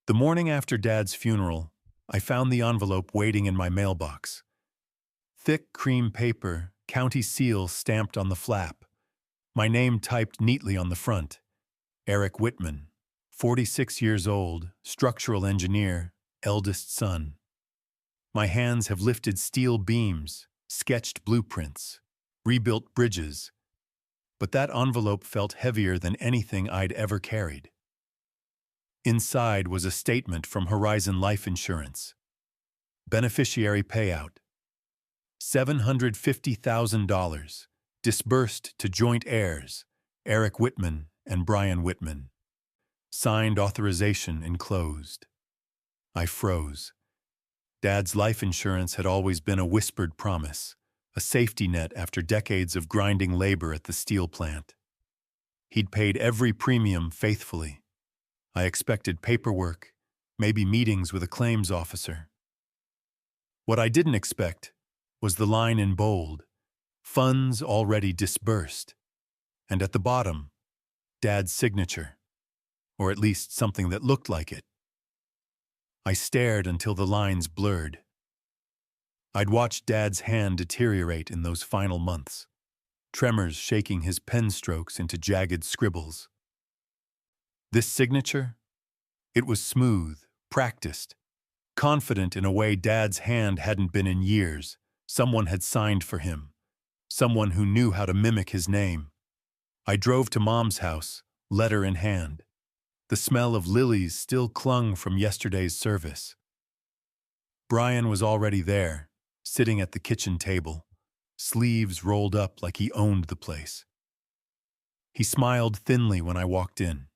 The morning after Dad's funeral, I found the envelope waiting in my mailbox. Thick cream paper, county seal stamped on the flap. My name typed neatly on the front. Eric Whitman, 46 years old, structural engineer, eldest son. My hands have lifted steel beams, sketched blueprints, rebuilt bridges, but that envelope felt heavier than anything I'd ever carried. Inside was a statement from Horizon Life Insurance. Beneficiary payout. $750,000, disbursed to joint heirs, Eric Whitman and Brian Whitman. Signed authorization enclosed. I froze. Dad's life insurance had always been a whispered promise, a safety net after decades of grinding labor at the steel plant. He'd paid every premium faithfully. I expected paperwork, maybe meetings with a claims officer. What I didn't expect was the line in bold, funds already disbursed, and at the bottom, Dad's signature, or at least something that looked like it. I stared until the lines blurred. I'd watched Dad's hand deteriorate in those final months, tremors shaking his pen strokes into jagged scribbles. This signature? It was smooth, practiced, confident in a way Dad's hand hadn't been in years. Someone had signed for him, someone who knew how to mimic his name. I drove to Mom's house, letter in hand. The smell of lilies still clung from yesterday's service. Brian was already there, sitting at the kitchen table, sleeves rolled up like he owned the place. He smiled thinly when I walked in.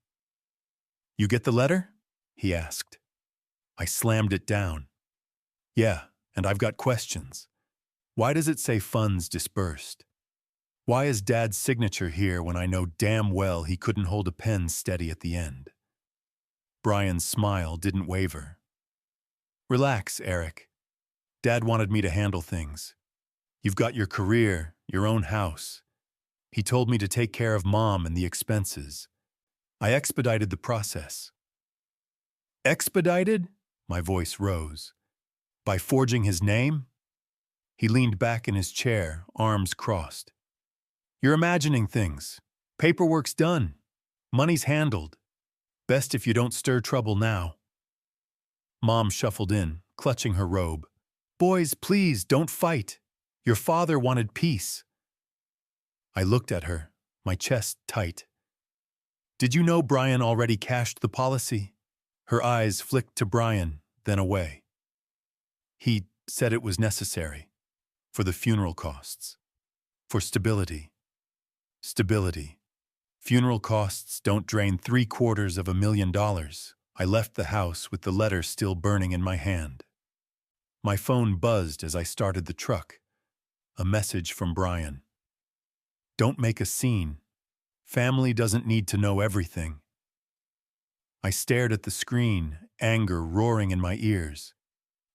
"You get the letter?" he asked. I slammed it down. "Yeah, and I've got questions. Why does it say funds disbursed? Why is Dad's signature here when I know damn well he couldn't hold a pen steady at the end?" Brian's smile didn't waver. "Relax, Eric. Dad wanted me to handle things. You've got your career, your own house. He told me to take care of Mom and the expenses. I expedited the process." "Expedited?" My voice rose. "By forging his name?" He leaned back in his chair, arms crossed. "You're imagining things. Paperwork's done. Money's handled. Best if you don't stir trouble now." Mom shuffled in, clutching her robe. "Boys, please, don't fight. Your father wanted peace." I looked at her, my chest tight. "Did you know Brian already cashed the policy?" Her eyes flicked to Brian, then away. "He said it was necessary. For the funeral costs. For stability. Stability. Funeral costs don't drain $750,000. I left the house with the letter still burning in my hand. My phone buzzed as I started the truck. A message from Brian. "Don't make a scene. Family doesn't need to know everything." I stared at the screen, anger roaring in my ears.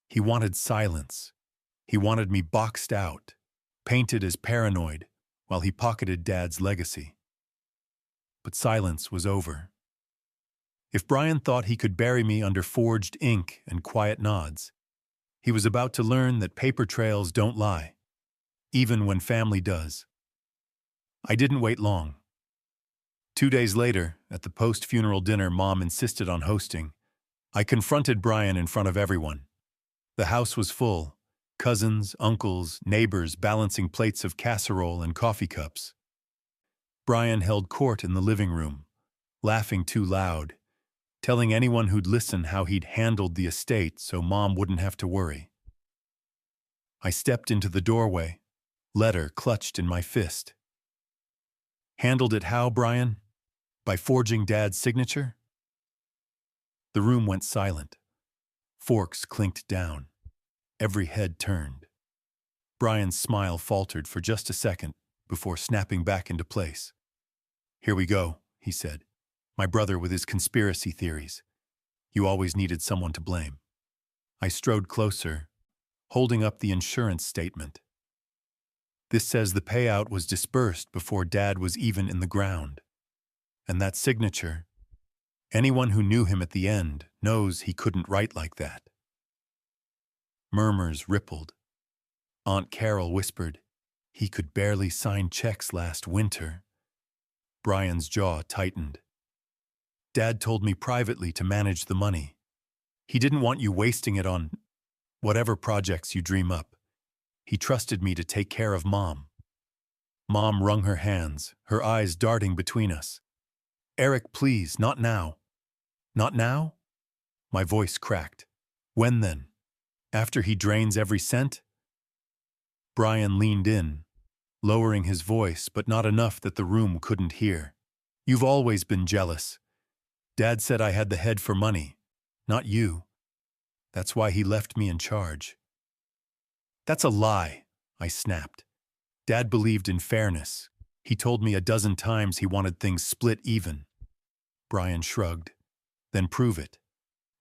He wanted silence. He wanted me boxed out, painted as paranoid, while he pocketed Dad's legacy. But silence was over. If Brian thought he could bury me under forged ink and quiet nods, he was about to learn that paper trails don't lie, even when family does. I didn't wait long. 2 days later, at the post-funeral dinner Mom insisted on hosting, I confronted Brian in front of everyone. The house was full, cousins, uncles, neighbors balancing plates of casserole and coffee cups. Brian held court in the living room, laughing too loud, telling anyone who'd listen how he'd handled the estate so Mom wouldn't have to worry. I stepped into the doorway, letter clutched in my fist. "Handled it how, Brian? By forging Dad's signature?" The room went silent. Forks clinked down. Every head turned. Brian's smile faltered for just a second before snapping back into place. "Here we go," he said. "My brother with his conspiracy theories. You always needed someone to blame." I strode closer, holding up the insurance statement. "This says the payout was disbursed before Dad was even in the ground. And that signature, anyone who knew him at the end knows he couldn't write like that. Murmurs rippled. Aunt Carol whispered, "He could barely sign checks last winter." Brian's jaw tightened. "Dad told me privately to manage the money. He didn't want you wasting it on whatever projects you dream up. He trusted me to take care of Mom." Mom wrung her hands, her eyes darting between us. "Eric, please, not now." "Not now?" My voice cracked. "When then? After he drains every cent?" Brian leaned in, lowering his voice, but not enough that the room couldn't hear. "You've always been jealous. Dad said I had the head for money, not you. That's why he left me in charge." "That's a lie," I snapped. "Dad believed in fairness. He told me a dozen times he wanted things split even." Brian shrugged. "Then prove it."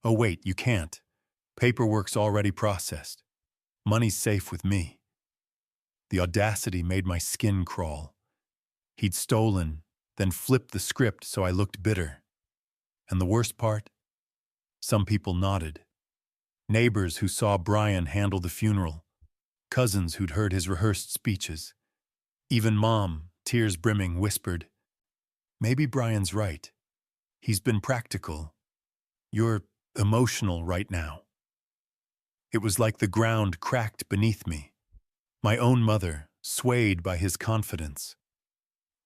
"Oh wait, you can't. Paperwork's already processed. Money's safe with me." The audacity made my skin crawl. He'd stolen, then flipped the script so I looked bitter. And the worst part? Some people nodded. Neighbors who saw Brian handle the funeral. Cousins who'd heard his rehearsed speeches. Even Mom, tears brimming, whispered, "Maybe Brian's right. He's been practical. You're emotional right now." It was like the ground cracked beneath me. My own mother, swayed by his confidence.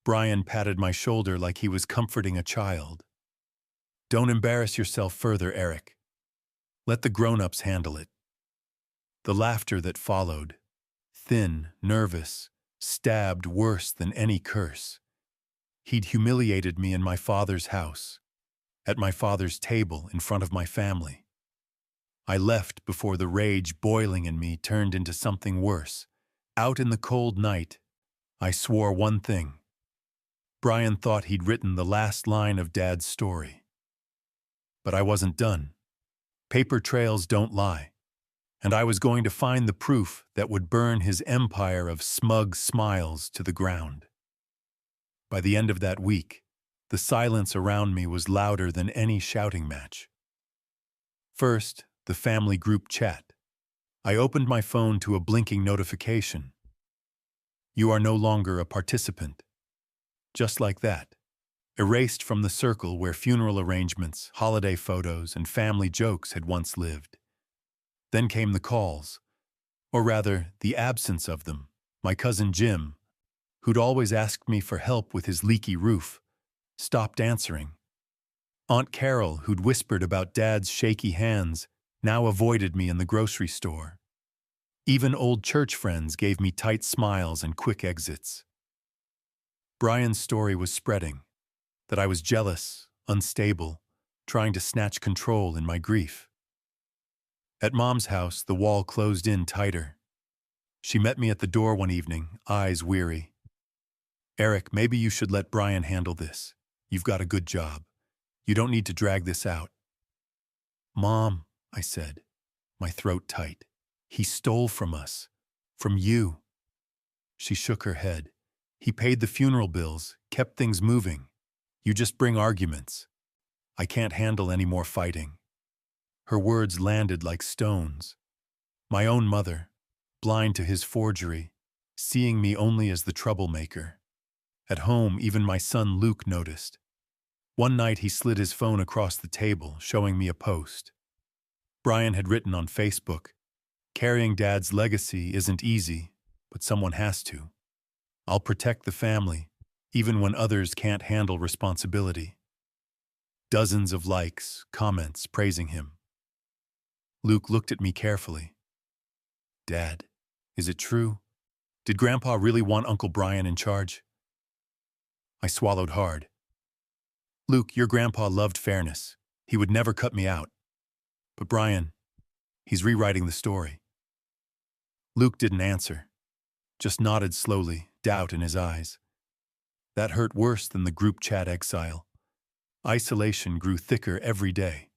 Brian patted my shoulder like he was comforting a child. "Don't embarrass yourself further, Eric. Let the grown-ups handle it." The laughter that followed, thin, nervous, stabbed worse than any curse. He'd humiliated me in my father's house, at my father's table in front of my family. I left before the rage boiling in me turned into something worse. Out in the cold night, I swore one thing. Brian thought he'd written the last line of Dad's story. But I wasn't done. Paper trails don't lie. And I was going to find the proof that would burn his empire of smug smiles to the ground. By the end of that week, the silence around me was louder than any shouting match. First, the family group chat. I opened my phone to a blinking notification. "You are no longer a participant." Just like that, erased from the circle where funeral arrangements, holiday photos, and family jokes had once lived. Then came the calls, or rather, the absence of them. My cousin Jim, who'd always asked me for help with his leaky roof, stopped answering. Aunt Carol, who'd whispered about Dad's shaky hands, now avoided me in the grocery store. Even old church friends gave me tight smiles and quick exits. Brian's story was spreading, that I was jealous, unstable, trying to snatch control in my grief. At Mom's house, the wall closed in tighter. She met me at the door one evening, eyes weary. "Eric, maybe you should let Brian handle this. You've got a good job. You don't need to drag this out." "Mom," I said, my throat tight, "he stole from us. From you." She shook her head. "He paid the funeral bills, kept things moving. You just bring arguments. I can't handle any more fighting." Her words landed like stones. My own mother, blind to his forgery, seeing me only as the troublemaker. At home, even my son Luke noticed. One night he slid his phone across the table, showing me a post. Brian had written on Facebook, "Carrying Dad's legacy isn't easy, but someone has to. I'll protect the family, even when others can't handle responsibility." Dozens of likes, comments praising him. Luke looked at me carefully. "Dad, is it true? Did Grandpa really want Uncle Brian in charge?" I swallowed hard. "Luke, your grandpa loved fairness. He would never cut me out. But Brian, he's rewriting the story." Luke didn't answer, just nodded slowly, doubt in his eyes. That hurt worse than the group chat exile. Isolation grew thicker every day.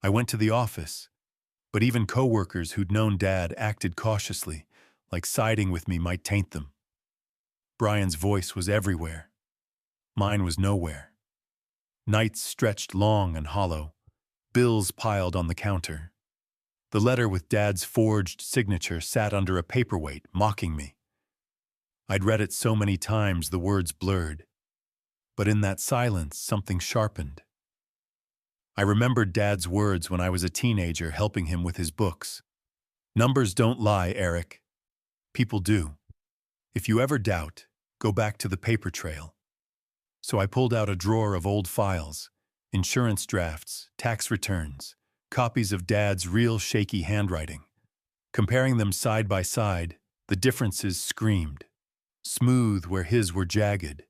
I went to the office, but even coworkers who'd known Dad acted cautiously, like siding with me might taint them. Brian's voice was everywhere. Mine was nowhere. Nights stretched long and hollow. bills piled on the counter. The letter with Dad's forged signature sat under a paperweight, mocking me. I'd read it so many times the words blurred. But in that silence, something sharpened. I remembered Dad's words when I was a teenager helping him with his books. Numbers don't lie, Eric. People do. If you ever doubt, go back to the paper trail. So I pulled out a drawer of old files, insurance drafts, tax returns, copies of Dad's real shaky handwriting. Comparing them side by side, the differences screamed. Smooth where his were jagged,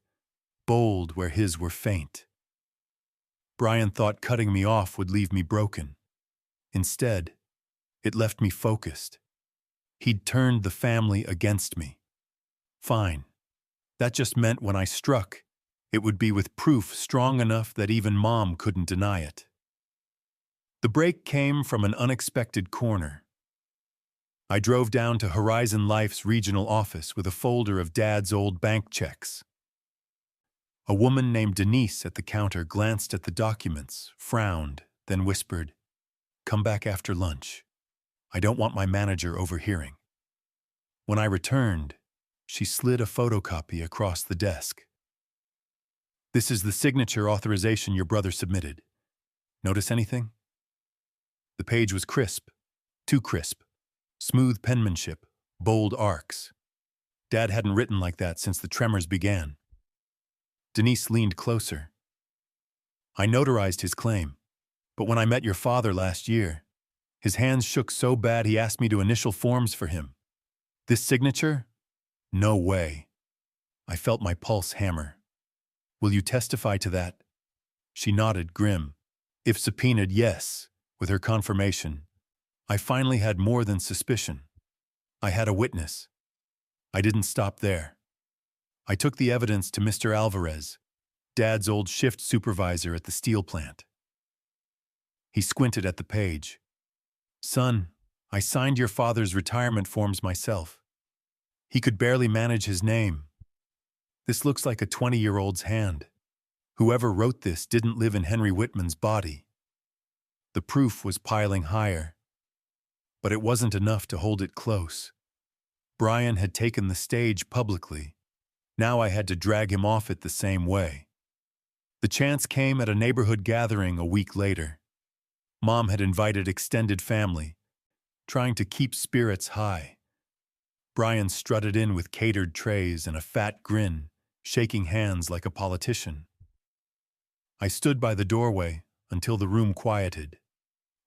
bold where his were faint. Brian thought cutting me off would leave me broken. Instead, it left me focused. He'd turned the family against me. Fine. That just meant when I struck, it would be with proof strong enough that even Mom couldn't deny it. The break came from an unexpected corner. I drove down to Horizon Life's regional office with a folder of Dad's old bank checks. A woman named Denise at the counter glanced at the documents, frowned, then whispered, "Come back after lunch. I don't want my manager overhearing." When I returned, she slid a photocopy across the desk. "This is the signature authorization your brother submitted. Notice anything?" The page was crisp, too crisp. Smooth penmanship, bold arcs. Dad hadn't written like that since the tremors began. Denise leaned closer. "I notarized his claim, but when I met your father last year, his hands shook so bad he asked me to initial forms for him. This signature? No way." I felt my pulse hammer. "Will you testify to that?" She nodded, grim. If subpoenaed, yes, with her confirmation. I finally had more than suspicion. I had a witness. I didn't stop there. I took the evidence to Mr. Alvarez, Dad's old shift supervisor at the steel plant. He squinted at the page. "Son, I signed your father's retirement forms myself. He could barely manage his name. This looks like a 20-year-old's hand. Whoever wrote this didn't live in Henry Whitman's body." The proof was piling higher. But it wasn't enough to hold it close. Brian had taken the stage publicly. Now I had to drag him off it the same way. The chance came at a neighborhood gathering a week later. Mom had invited extended family, trying to keep spirits high. Brian strutted in with catered trays and a fat grin, shaking hands like a politician. I stood by the doorway until the room quieted,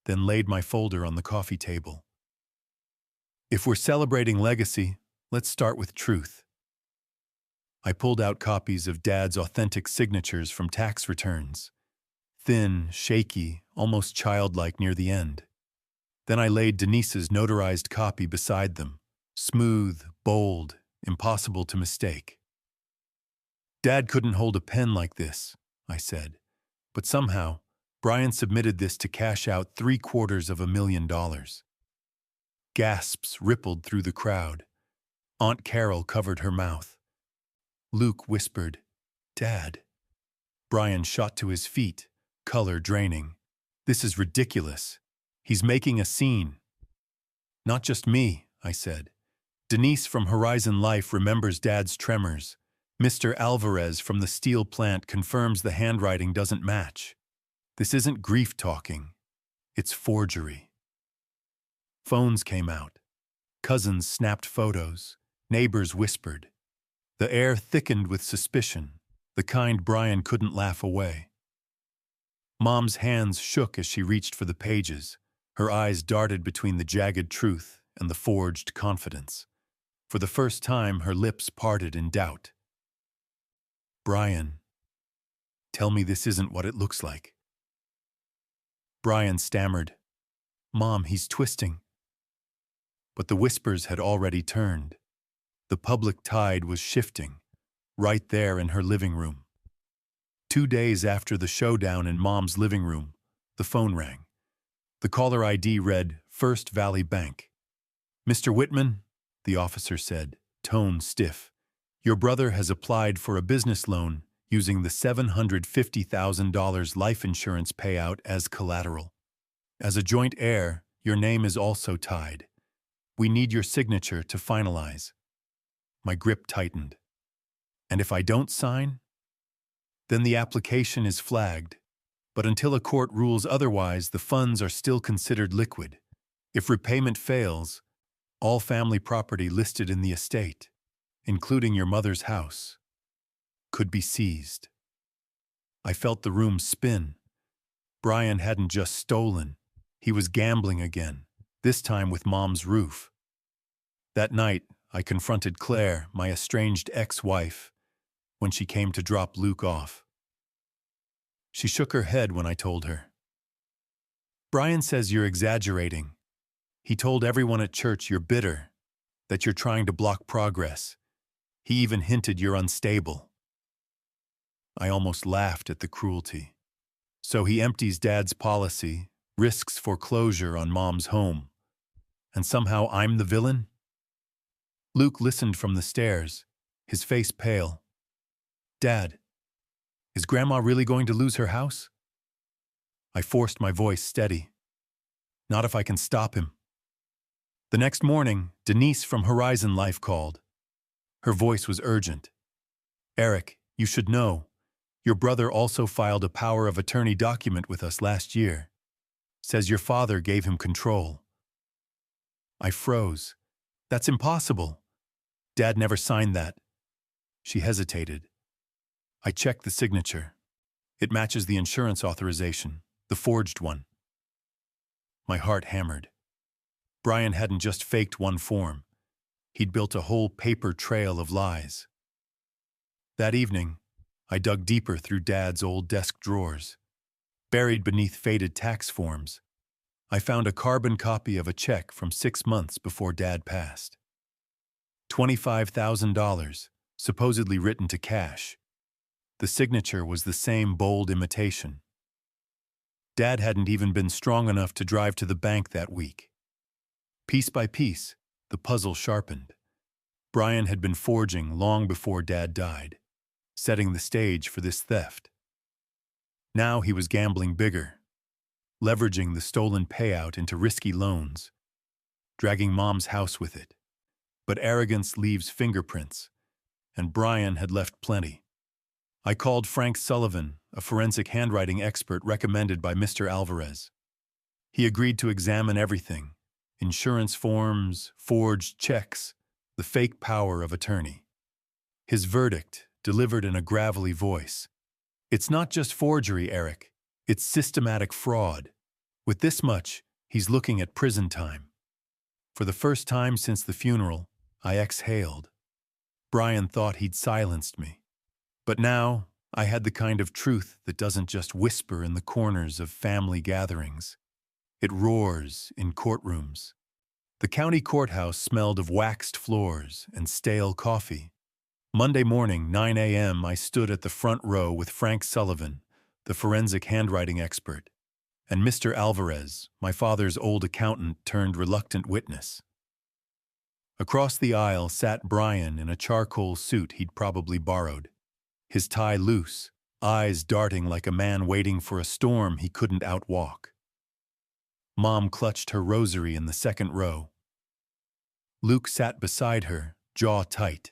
then laid my folder on the coffee table. If we're celebrating legacy, let's start with truth. I pulled out copies of Dad's authentic signatures from tax returns. Thin, shaky, almost childlike near the end. Then I laid Denise's notarized copy beside them. Smooth, bold, impossible to mistake. "Dad couldn't hold a pen like this," I said. But somehow, Brian submitted this to cash out $750,000. Gasps rippled through the crowd. Aunt Carol covered her mouth. Luke whispered, "Dad." Brian shot to his feet, color draining. "This is ridiculous. He's making a scene." "Not just me," I said. "Denise from Horizon Life remembers Dad's tremors. Mr. Alvarez from the steel plant confirms the handwriting doesn't match. This isn't grief talking. It's forgery." Phones came out. Cousins snapped photos. Neighbors whispered. The air thickened with suspicion, the kind Brian couldn't laugh away. Mom's hands shook as she reached for the pages. Her eyes darted between the jagged truth and the forged confidence. For the first time, her lips parted in doubt. "Brian, tell me this isn't what it looks like." Brian stammered, "Mom, he's twisting." But the whispers had already turned. The public tide was shifting, right there in her living room. 2 days after the showdown in Mom's living room, the phone rang. The caller ID read, First Valley Bank. "Mr. Whitman," the officer said, tone stiff, "your brother has applied for a business loan using the $750,000 life insurance payout as collateral." As a joint heir, your name is also tied. We need your signature to finalize. My grip tightened. And if I don't sign? Then the application is flagged. But until a court rules otherwise, the funds are still considered liquid. If repayment fails, all family property listed in the estate, including your mother's house, could be seized. I felt the room spin. Brian hadn't just stolen. He was gambling again, this time with Mom's roof. That night, I confronted Claire, my estranged ex-wife, when she came to drop Luke off. She shook her head when I told her. Brian says you're exaggerating. He told everyone at church you're bitter, that you're trying to block progress. He even hinted you're unstable. I almost laughed at the cruelty. So he empties Dad's policy, risks foreclosure on Mom's home, and somehow I'm the villain? Luke listened from the stairs, his face pale. Dad, is Grandma really going to lose her house? I forced my voice steady. Not if I can stop him. The next morning, Denise from Horizon Life called. Her voice was urgent. Eric, you should know. Your brother also filed a power of attorney document with us last year. Says your father gave him control. I froze. That's impossible. Dad never signed that. She hesitated. I checked the signature. It matches the insurance authorization, the forged one. My heart hammered. Brian hadn't just faked one form. He'd built a whole paper trail of lies. That evening, I dug deeper through Dad's old desk drawers. Buried beneath faded tax forms, I found a carbon copy of a check from 6 months before Dad passed. $25,000, supposedly written to cash. The signature was the same bold imitation. Dad hadn't even been strong enough to drive to the bank that week. Piece by piece, the puzzle sharpened. Brian had been forging long before Dad died, setting the stage for this theft. Now he was gambling bigger, leveraging the stolen payout into risky loans, dragging Mom's house with it. But arrogance leaves fingerprints, and Brian had left plenty. I called Frank Sullivan, a forensic handwriting expert recommended by Mr. Alvarez. He agreed to examine everything: insurance forms, forged checks, the fake power of attorney. His verdict, delivered in a gravelly voice: "It's not just forgery, Eric. It's systematic fraud. With this much, he's looking at prison time." For the first time since the funeral, I exhaled. Brian thought he'd silenced me. But now, I had the kind of truth that doesn't just whisper in the corners of family gatherings. It roars in courtrooms. The county courthouse smelled of waxed floors and stale coffee. Monday morning, 9 a.m., I stood at the front row with Frank Sullivan, the forensic handwriting expert, and Mr. Alvarez, my father's old accountant turned reluctant witness. Across the aisle sat Brian in a charcoal suit he'd probably borrowed, his tie loose, eyes darting like a man waiting for a storm he couldn't outwalk. Mom clutched her rosary in the second row. Luke sat beside her, jaw tight.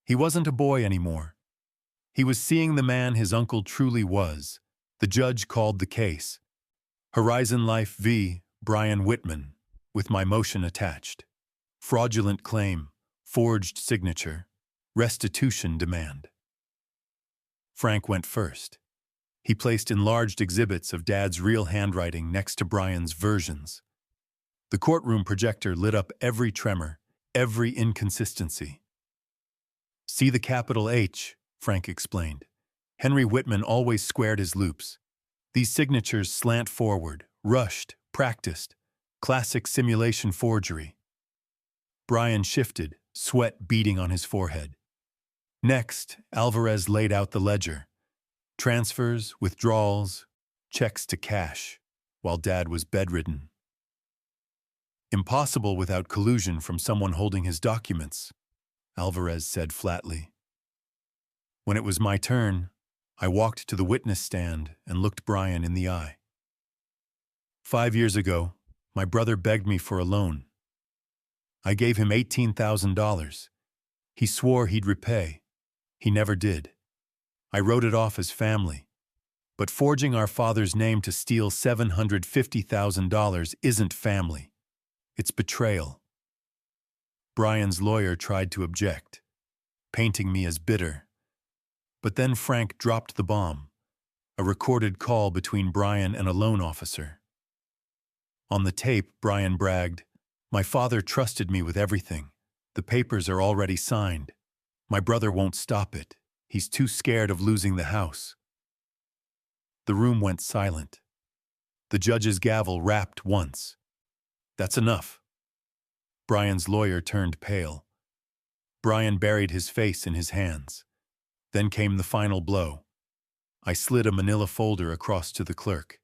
He wasn't a boy anymore. He was seeing the man his uncle truly was. The judge called the case. Horizon Life v. Brian Whitman, with my motion attached. Fraudulent claim, forged signature, restitution demand. Frank went first. He placed enlarged exhibits of Dad's real handwriting next to Brian's versions. The courtroom projector lit up every tremor, every inconsistency. "See the capital H," Frank explained. "Henry Whitman always squared his loops. These signatures slant forward, rushed, practiced. Classic simulation forgery." Brian shifted, sweat beading on his forehead. Next, Alvarez laid out the ledger. Transfers, withdrawals, checks to cash, while Dad was bedridden. "Impossible without collusion from someone holding his documents," Alvarez said flatly. When it was my turn, I walked to the witness stand and looked Brian in the eye. 5 years ago, my brother begged me for a loan. I gave him $18,000. He swore he'd repay. He never did. I wrote it off as family. But forging our father's name to steal $750,000 isn't family. It's betrayal. Brian's lawyer tried to object, painting me as bitter. But then Frank dropped the bomb, a recorded call between Brian and a loan officer. On the tape, Brian bragged, "My father trusted me with everything. The papers are already signed. My brother won't stop it. He's too scared of losing the house." The room went silent. The judge's gavel rapped once. "That's enough." Brian's lawyer turned pale. Brian buried his face in his hands. Then came the final blow. I slid a manila folder across to the clerk.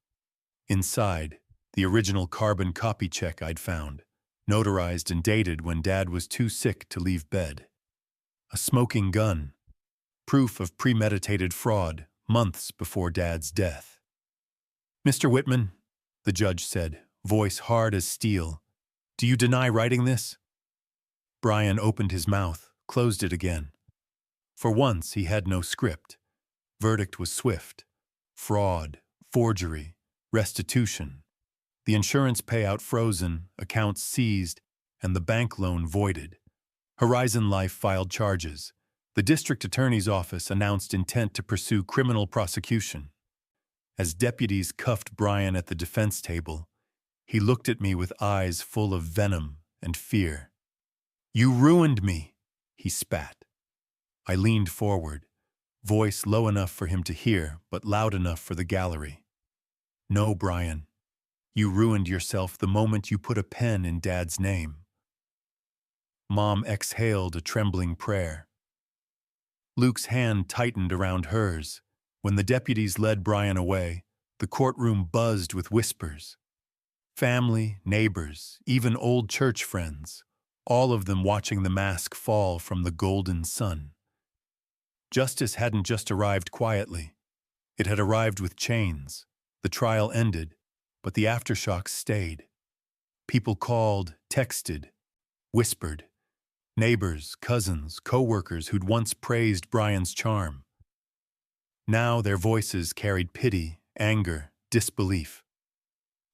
Inside, the original carbon copy check I'd found, notarized and dated when Dad was too sick to leave bed. A smoking gun, proof of premeditated fraud months before Dad's death. "Mr. Whitman," the judge said, voice hard as steel, "do you deny writing this?" Brian opened his mouth, closed it again. For once, he had no script. Verdict was swift. Fraud, forgery, restitution. The insurance payout frozen, accounts seized, and the bank loan voided. Horizon Life filed charges. The district attorney's office announced intent to pursue criminal prosecution. As deputies cuffed Brian at the defense table, he looked at me with eyes full of venom and fear. "You ruined me," he spat. I leaned forward, voice low enough for him to hear, but loud enough for the gallery. "No, Brian. You ruined yourself the moment you put a pen in Dad's name." Mom exhaled a trembling prayer. Luke's hand tightened around hers. When the deputies led Brian away, the courtroom buzzed with whispers. Family, neighbors, even old church friends, all of them watching the mask fall from the golden sun. Justice hadn't just arrived quietly. It had arrived with chains. The trial ended, but the aftershocks stayed. People called, texted, whispered. Neighbors, cousins, co-workers who'd once praised Brian's charm. Now their voices carried pity, anger, disbelief.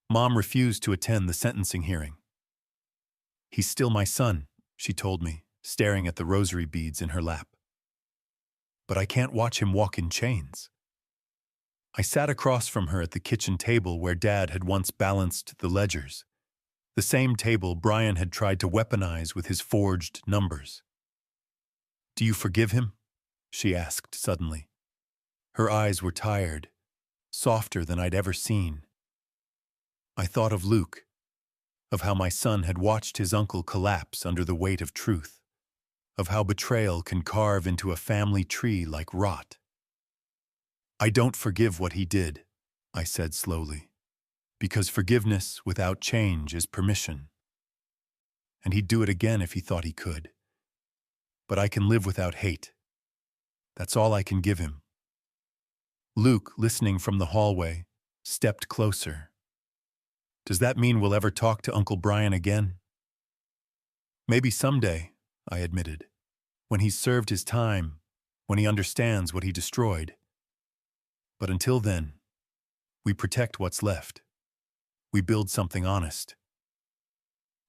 Mom refused to attend the sentencing hearing. "He's still my son," she told me, staring at the rosary beads in her lap. "But I can't watch him walk in chains." I sat across from her at the kitchen table where Dad had once balanced the ledgers, the same table Brian had tried to weaponize with his forged numbers. "Do you forgive him?" she asked suddenly. Her eyes were tired, softer than I'd ever seen. I thought of Luke, of how my son had watched his uncle collapse under the weight of truth, of how betrayal can carve into a family tree like rot. "I don't forgive what he did," I said slowly, "because forgiveness without change is permission. And he'd do it again if he thought he could. But I can live without hate. That's all I can give him." Luke, listening from the hallway, stepped closer. "Does that mean we'll ever talk to Uncle Brian again?" "Maybe someday," I admitted, "when he's served his time, when he understands what he destroyed. But until then, we protect what's left. We build something honest."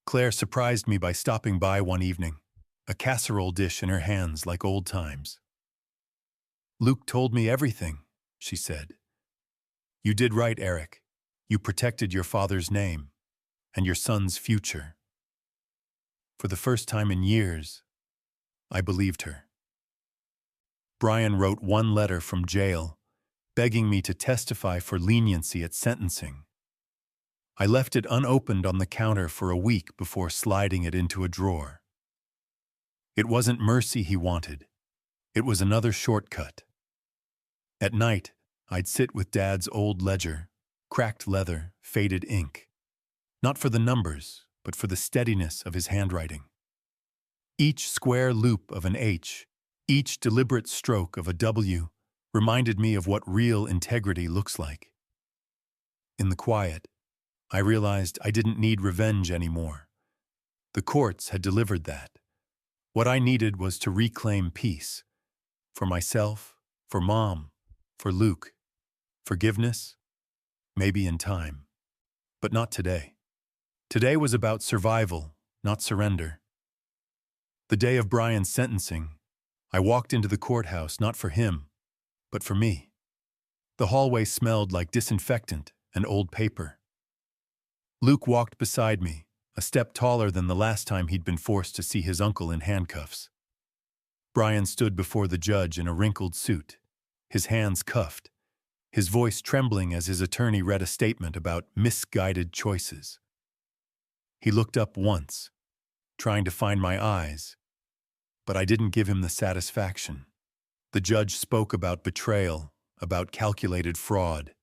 Claire surprised me by stopping by one evening, a casserole dish in her hands like old times. "Luke told me everything," she said. "You did right, Eric. You protected your father's name and your son's future." For the first time in years, I believed her. Brian wrote one letter from jail, begging me to testify for leniency at sentencing. I left it unopened on the counter for a week before sliding it into a drawer. It wasn't mercy he wanted. It was another shortcut. At night, I'd sit with Dad's old ledger, cracked leather, faded ink. Not for the numbers, but for the steadiness of his handwriting. Each square loop of an H, each deliberate stroke of a W, reminded me of what real integrity looks like. In the quiet, I realized I didn't need revenge anymore. The courts had delivered that. What I needed was to reclaim peace. For myself, for Mom, for Luke. Forgiveness? Maybe in time. But not today. Today was about survival, not surrender. The day of Brian's sentencing, I walked into the courthouse not for him, but for me. The hallway smelled like disinfectant and old paper. Luke walked beside me, a step taller than the last time he'd been forced to see his uncle in handcuffs. Brian stood before the judge in a wrinkled suit, his hands cuffed, his voice trembling as his attorney read a statement about misguided choices. He looked up once, trying to find my eyes, but I didn't give him the satisfaction. The judge spoke about betrayal, about calculated fraud,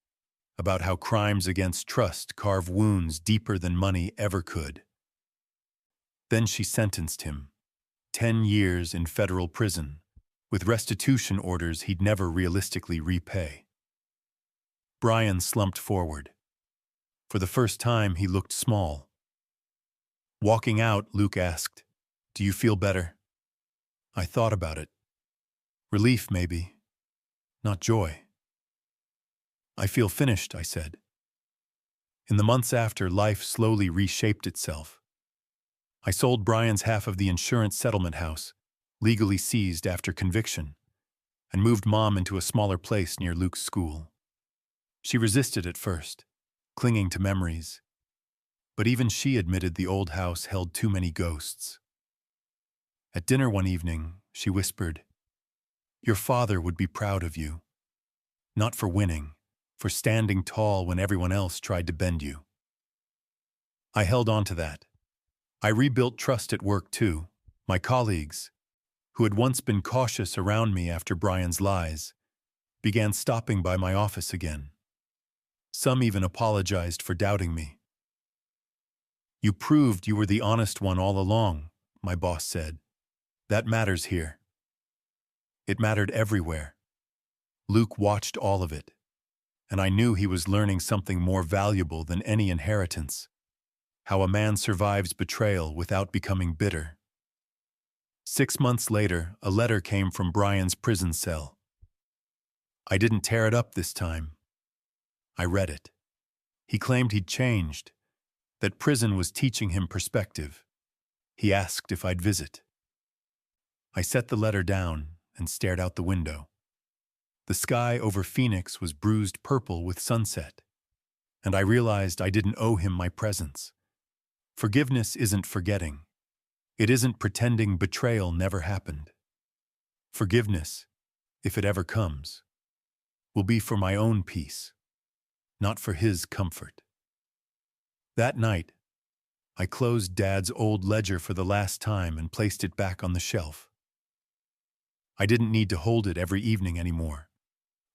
about how crimes against trust carve wounds deeper than money ever could. Then she sentenced him, 10 years in federal prison, with restitution orders he'd never realistically repay. Brian slumped forward. For the first time, he looked small. Walking out, Luke asked, "Do you feel better?" I thought about it. Relief, maybe. Not joy. "I feel finished," I said. In the months after, life slowly reshaped itself. I sold Brian's half of the insurance settlement house, legally seized after conviction, and moved Mom into a smaller place near Luke's school. She resisted at first, clinging to memories. But even she admitted the old house held too many ghosts. At dinner one evening, she whispered, "Your father would be proud of you. Not for winning, for standing tall when everyone else tried to bend you." I held on to that. I rebuilt trust at work too. My colleagues, who had once been cautious around me after Brian's lies, began stopping by my office again. Some even apologized for doubting me. "You proved you were the honest one all along," my boss said. "That matters here." It mattered everywhere. Luke watched all of it, and I knew he was learning something more valuable than any inheritance: how a man survives betrayal without becoming bitter. 6 months later, a letter came from Brian's prison cell. I didn't tear it up this time. I read it. He claimed he'd changed, that prison was teaching him perspective. He asked if I'd visit. I set the letter down and stared out the window. The sky over Phoenix was bruised purple with sunset, and I realized I didn't owe him my presence. Forgiveness isn't forgetting. It isn't pretending betrayal never happened. Forgiveness, if it ever comes, will be for my own peace, not for his comfort. That night, I closed Dad's old ledger for the last time and placed it back on the shelf. I didn't need to hold it every evening anymore.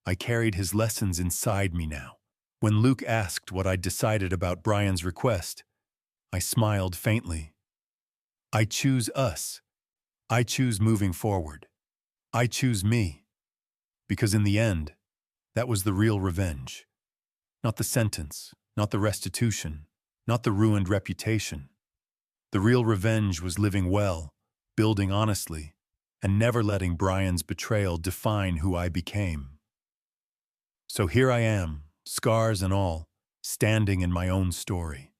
I carried his lessons inside me now. When Luke asked what I'd decided about Brian's request, I smiled faintly. I choose us. I choose moving forward. I choose me. Because in the end, that was the real revenge. Not the sentence, not the restitution, not the ruined reputation. The real revenge was living well, building honestly, and never letting Brian's betrayal define who I became. So here I am, scars and all, standing in my own story.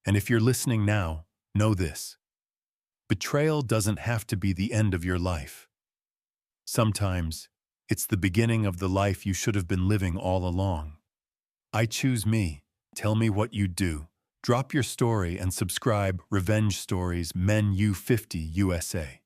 And if you're listening now, know this: betrayal doesn't have to be the end of your life. Sometimes, it's the beginning of the life you should have been living all along. I choose me. Tell me what you'd do. Drop your story and subscribe. Revenge Stories Men U50 USA.